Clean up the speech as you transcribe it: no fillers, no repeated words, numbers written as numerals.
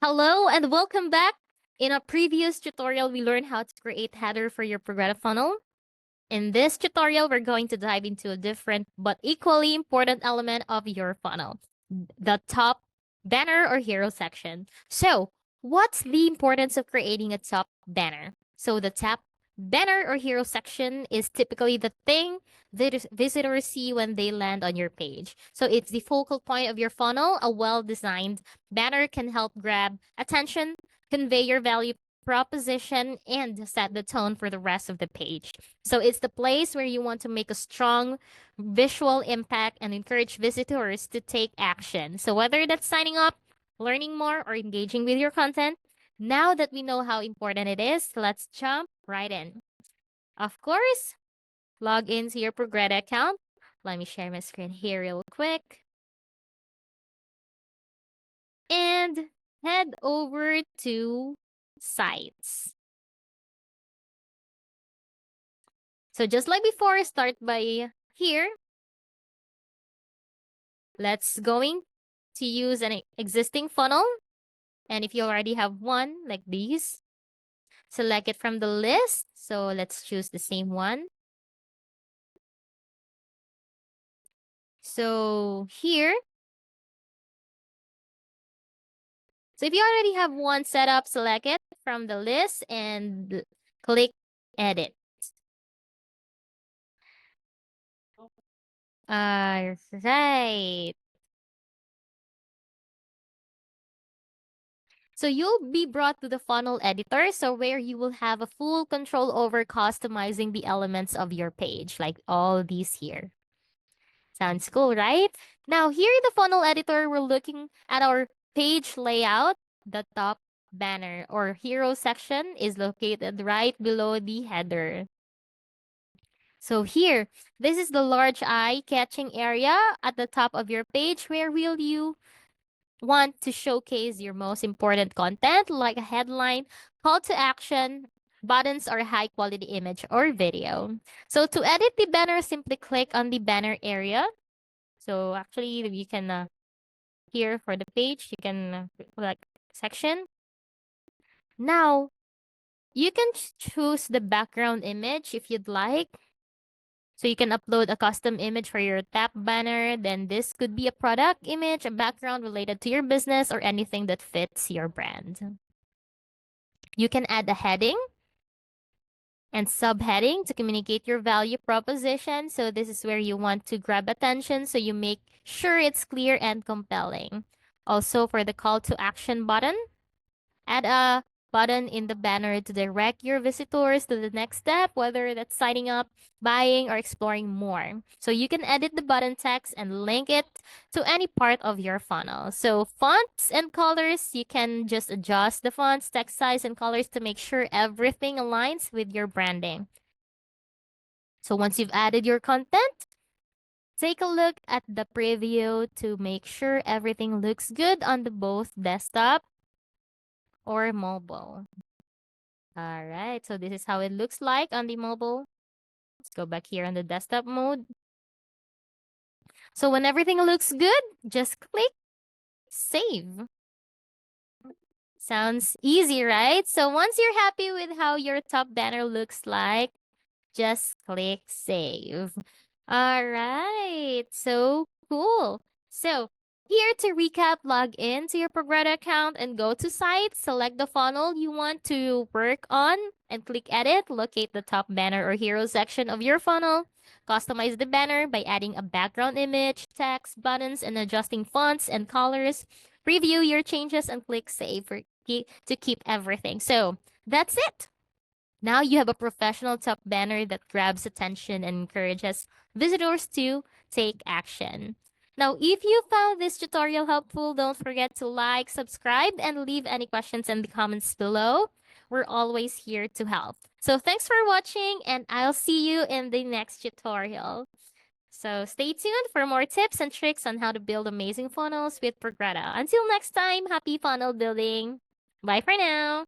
Hello and welcome back. In a previous tutorial, we learned how to create header for your Progreda funnel. In this tutorial, we're going to dive into a different but equally important element of your funnel, the top banner or hero section. So, what's the importance of creating a top banner? So, the top banner or hero section is typically the thing that visitors see when they land on your page. So, it's the focal point of your funnel. A well designed banner can help grab attention, convey your value proposition, and set the tone for the rest of the page. So it's the place where you want to make a strong visual impact and encourage visitors to take action. So whether that's signing up, learning more, or engaging with your content, now that we know how important it is, let's jump right in. Of course, log into your Progreda account. Let me share my screen here real quick. And head over to sites. So just like before, start by here. Let's going to use an existing funnel. And if you already have one like these, select it from the list. So let's choose the same one. So here, so if you already have one set up, select it from the list and click edit. Right. So you'll be brought to the funnel editor, so where you will have a full control over customizing the elements of your page, like all these here. Sounds cool, right? Now, here in the funnel editor, we're looking at our page layout. The top banner or hero section is located right below the header. So here, this is the large eye-catching area at the top of your page where will you want to showcase your most important content like a headline, call to action, buttons, or high quality image or video. So to edit the banner, simply click on the banner area. So actually, you can here for the page, you can like section. Now, you can choose the background image if you'd like. So you can upload a custom image for your tap banner. Then this could be a product image, a background related to your business, or anything that fits your brand. You can add a heading and subheading to communicate your value proposition. So this is where you want to grab attention, so you make sure it's clear and compelling. Also for the call to action button, add a button in the banner to direct your visitors to the next step, whether that's signing up, buying, or exploring more. So you can edit the button text and link it to any part of your funnel. So fonts and colors, you can just adjust the fonts, text size, and colors to make sure everything aligns with your branding. So once you've added your content, take a look at the preview to make sure everything looks good on the both desktop or mobile. All right, so this is how it looks like on the mobile. Let's go back here on the desktop mode. So when everything looks good, just click save. Sounds easy, right? So once you're happy with how your top banner looks like, just click save. All right, so cool. So here to recap, log in to your Progreda account and go to site, select the funnel you want to work on and click edit, locate the top banner or hero section of your funnel, customize the banner by adding a background image, text, buttons, and adjusting fonts and colors, review your changes and click save to keep everything. So that's it. Now you have a professional top banner that grabs attention and encourages visitors to take action. Now, if you found this tutorial helpful, don't forget to like, subscribe, and leave any questions in the comments below. We're always here to help. So thanks for watching, and I'll see you in the next tutorial. So stay tuned for more tips and tricks on how to build amazing funnels with Progreda. Until next time, happy funnel building. Bye for now.